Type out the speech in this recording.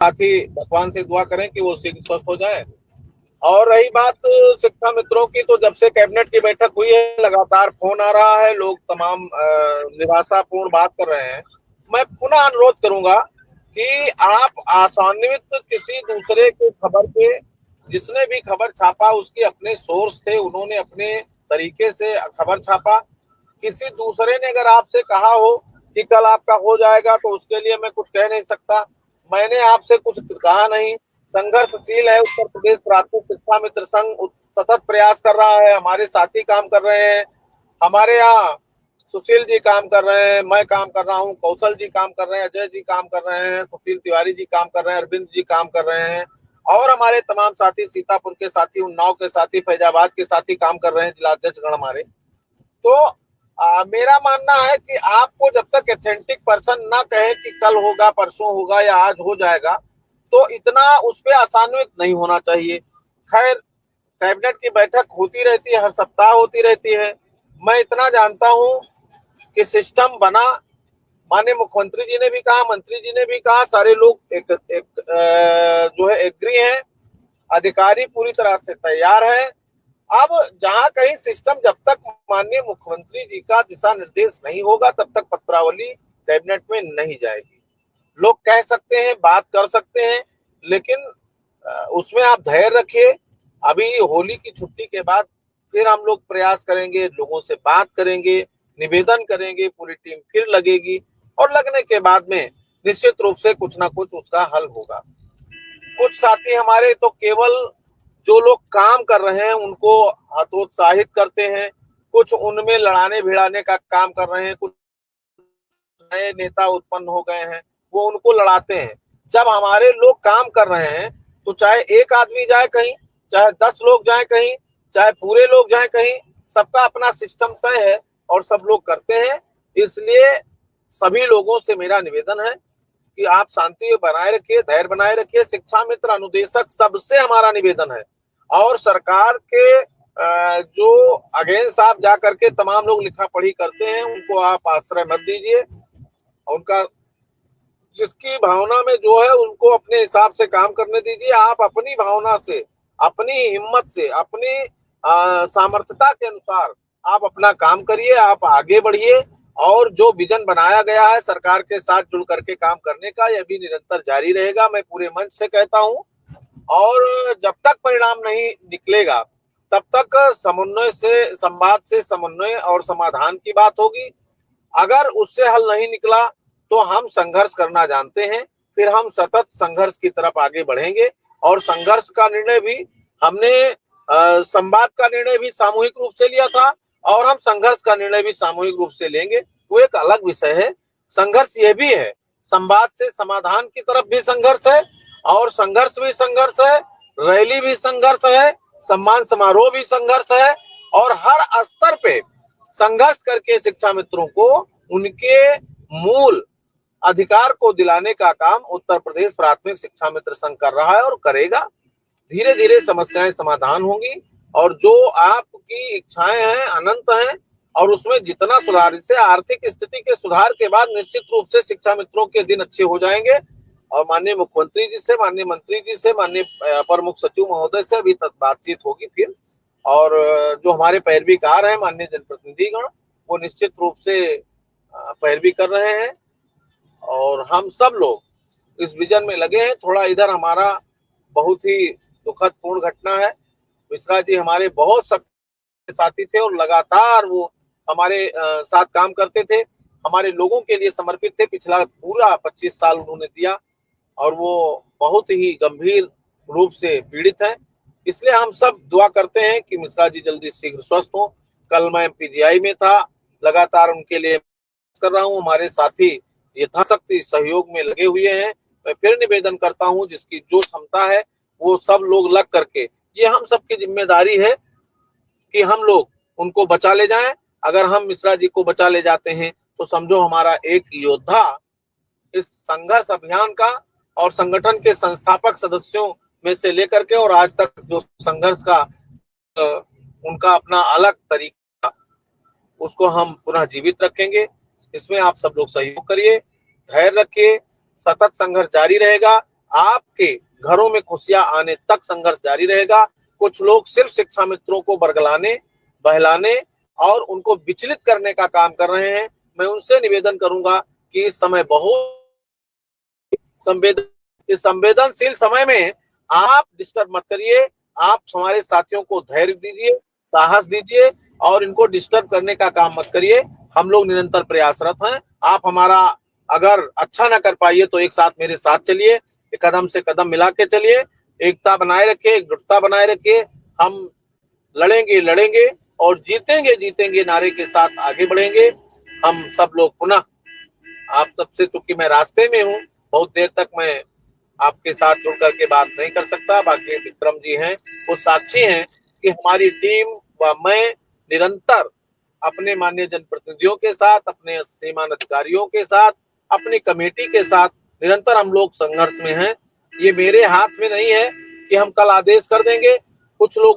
साथ ही भगवान से दुआ करें कि वो शीघ्र स्वस्थ हो जाए। और रही बात शिक्षा मित्रों की, तो जब से कैबिनेट की बैठक हुई है लगातार फोन आ रहा है, लोग तमाम निराशापूर्ण बात कर रहे हैं। मैं पुनः अनुरोध करूंगा कि आप आसान्वित किसी दूसरे के खबर पे, जिसने भी खबर छापा उसके अपने सोर्स थे, उन्होंने अपने तरीके से खबर छापा। किसी दूसरे ने अगर आपसे कहा हो कि कल आपका हो जाएगा, तो उसके लिए मैं कुछ कह नहीं सकता। मैंने आपसे कुछ कहा नहीं। संघर्षशील है उत्तर प्रदेश प्राथमिक शिक्षा मित्र संघ, सतत प्रयास कर रहा है, हमारे साथी काम कर रहे हैं। हमारे यहाँ सुशील जी काम कर रहे हैं, मैं काम कर रहा हूँ, कौशल जी काम कर रहे हैं, अजय जी काम कर रहे हैं, सुशील तिवारी जी काम कर रहे हैं, अरविंद जी काम कर रहे हैं, और हमारे तमाम साथी, सीतापुर के साथी, उन्नाव के साथी, फैजाबाद के साथी काम कर रहे हैं, जिलाध्यक्ष गण हमारे। तो मेरा मानना है कि आपको जब तक एथेंटिक पर्सन ना कहे कि कल होगा, परसों होगा या आज हो जाएगा, तो इतना उस पर आसान्वित नहीं होना चाहिए। खैर, कैबिनेट की बैठक होती रहती है, हर सप्ताह होती रहती है। मैं इतना जानता हूं कि सिस्टम बना, माननीय मुख्यमंत्री जी ने भी कहा, मंत्री जी ने भी कहा, सारे लोग जो है एग्री हैं, अधिकारी पूरी तरह से तैयार है। अब जहां कहीं सिस्टम, जब तक माननीय मुख्यमंत्री जी का दिशा निर्देश नहीं होगा तब तक पत्रावली कैबिनेट में नहीं जाएगी। लोग कह सकते हैं, बात कर सकते हैं, लेकिन उसमें आप धैर्य रखिए। अभी होली की छुट्टी के बाद फिर हम लोग प्रयास करेंगे, लोगों से बात करेंगे, निवेदन करेंगे, पूरी टीम फिर लगेगी, और लगने के बाद में निश्चित रूप से कुछ ना कुछ उसका हल होगा। कुछ साथी हमारे तो केवल जो लोग काम कर रहे हैं उनको हतोत्साहित करते हैं, कुछ उनमें लड़ाने भिड़ाने का काम कर रहे हैं, कुछ नए नेता उत्पन्न हो गए हैं, वो उनको लड़ाते हैं। जब हमारे लोग काम कर रहे हैं, तो चाहे एक आदमी जाए कहीं, चाहे 10 लोग जाए कहीं, चाहे पूरे लोग जाए कहीं, सबका अपना सिस्टम तय है और सब लोग करते हैं। इसलिए सभी लोगों से मेरा निवेदन है कि आप शांति बनाए रखिए, धैर्य बनाए रखिए। शिक्षा मित्र, अनुदेशक, सबसे हमारा निवेदन है। और सरकार के जो अगेंस्ट आप जा करके तमाम लोग लिखा पढ़ी करते हैं, उनको आप आश्रय मत दीजिए। उनका जिसकी भावना में जो है उनको अपने हिसाब से काम करने दीजिए। आप अपनी भावना से, अपनी हिम्मत से, अपनी सामर्थ्यता के अनुसार आप अपना काम करिए, आप आगे बढ़िए। और जो विजन बनाया गया है सरकार के साथ जुड़ करके काम करने का, यह भी निरंतर जारी रहेगा, मैं पूरे मंच से कहता हूँ। और जब तक परिणाम नहीं निकलेगा तब तक समन्वय से, संवाद से समन्वय और समाधान की बात होगी। अगर उससे हल नहीं निकला तो हम संघर्ष करना जानते हैं, फिर हम सतत संघर्ष की तरफ आगे बढ़ेंगे। और संघर्ष का निर्णय भी हमने, संवाद का निर्णय भी सामूहिक रूप से लिया था, और हम संघर्ष का निर्णय भी सामूहिक रूप से लेंगे। वो एक अलग विषय है। संघर्ष ये भी है, संवाद से समाधान की तरफ भी संघर्ष है, और संघर्ष भी संघर्ष है, रैली भी संघर्ष है, सम्मान समारोह भी संघर्ष है, और हर स्तर पे संघर्ष करके शिक्षा मित्रों को उनके मूल अधिकार को दिलाने का काम उत्तर प्रदेश प्राथमिक शिक्षा मित्र संघ कर रहा है और करेगा। धीरे धीरे समस्याएं समाधान होंगी, और जो आपकी इच्छाएं हैं अनंत हैं, और उसमें जितना सुधार, इससे आर्थिक स्थिति के सुधार के बाद निश्चित रूप से शिक्षा मित्रों के दिन अच्छे हो जाएंगे। और माननीय मुख्यमंत्री जी से, माननीय मंत्री जी से, माननीय अपर मुख्य सचिव महोदय से अभी तक बातचीत होगी फिर। और जो हमारे पैरवीकार हैं माननीय जनप्रतिनिधिगण, वो निश्चित रूप से पैरवी कर रहे हैं, और हम सब लोग इस विजन में लगे हैं। थोड़ा इधर हमारा बहुत ही दुखद पूर्ण घटना है। मिश्रा जी हमारे बहुत सक्रिय साथी थे, और लगातार वो हमारे साथ काम करते थे, हमारे लोगों के लिए समर्पित थे। पिछला पूरा 25 साल उन्होंने दिया, और वो बहुत ही गंभीर रूप से पीड़ित है। इसलिए हम सब दुआ करते हैं कि मिश्रा जी जल्दी शीघ्र स्वस्थ हो। कल मैं पीजीआई में था, लगातार उनके लिए कर रहा हूँ। हमारे साथी यथाशक्ति सहयोग में लगे हुए हैं। मैं फिर निवेदन करता हूँ, जिसकी जो क्षमता है वो सब लोग लग करके, ये हम सबकी जिम्मेदारी है कि हम लोग उनको बचा ले जाएं। अगर हम मिश्रा जी को बचा ले जाते हैं तो समझो हमारा एक योद्धा इस संघर्ष अभियान का, और संगठन के संस्थापक सदस्यों में से लेकर के और आज तक जो संघर्ष का उनका अपना अलग तरीका, उसको हम पुनः जीवित रखेंगे। इसमें आप सब लोग सहयोग करिए, धैर्य रखिए, सतत संघर्ष जारी रहेगा। आपके घरों में खुशियां आने तक संघर्ष जारी रहेगा। कुछ लोग सिर्फ शिक्षा मित्रों को बरगलाने, बहलाने और उनको विचलित करने का काम कर रहे हैं। मैं उनसे निवेदन करूंगा कि इस समय बहुत संवेदनशील समय में आप डिस्टर्ब मत करिए। आप हमारे साथियों को धैर्य दीजिए, साहस दीजिए और इनको डिस्टर्ब करने का काम मत करिए। हम लोग निरंतर प्रयासरत हैं। आप हमारा अगर अच्छा ना कर पाइए तो एक साथ मेरे साथ चलिए, कदम से कदम मिला के चलिए, एकता बनाए रखिए, एकजुटता बनाए रखिए। हम लड़ेंगे लड़ेंगे और जीतेंगे जीतेंगे नारे के साथ आगे बढ़ेंगे। हम सब लोग पुनः, आप सबसे, चूंकि मैं रास्ते में हूँ, बहुत देर तक मैं आपके साथ जुड़ करके बात नहीं कर सकता। बाकी विक्रम जी हैं, वो साक्षी हैं कि हमारी टीम व मैं निरंतर अपने माननीय जनप्रतिनिधियों के साथ, अपने श्रीमान अधिकारियों के साथ, अपनी कमेटी के साथ निरंतर हम लोग संघर्ष में हैं। ये मेरे हाथ में नहीं है कि हम कल आदेश कर देंगे। कुछ लोग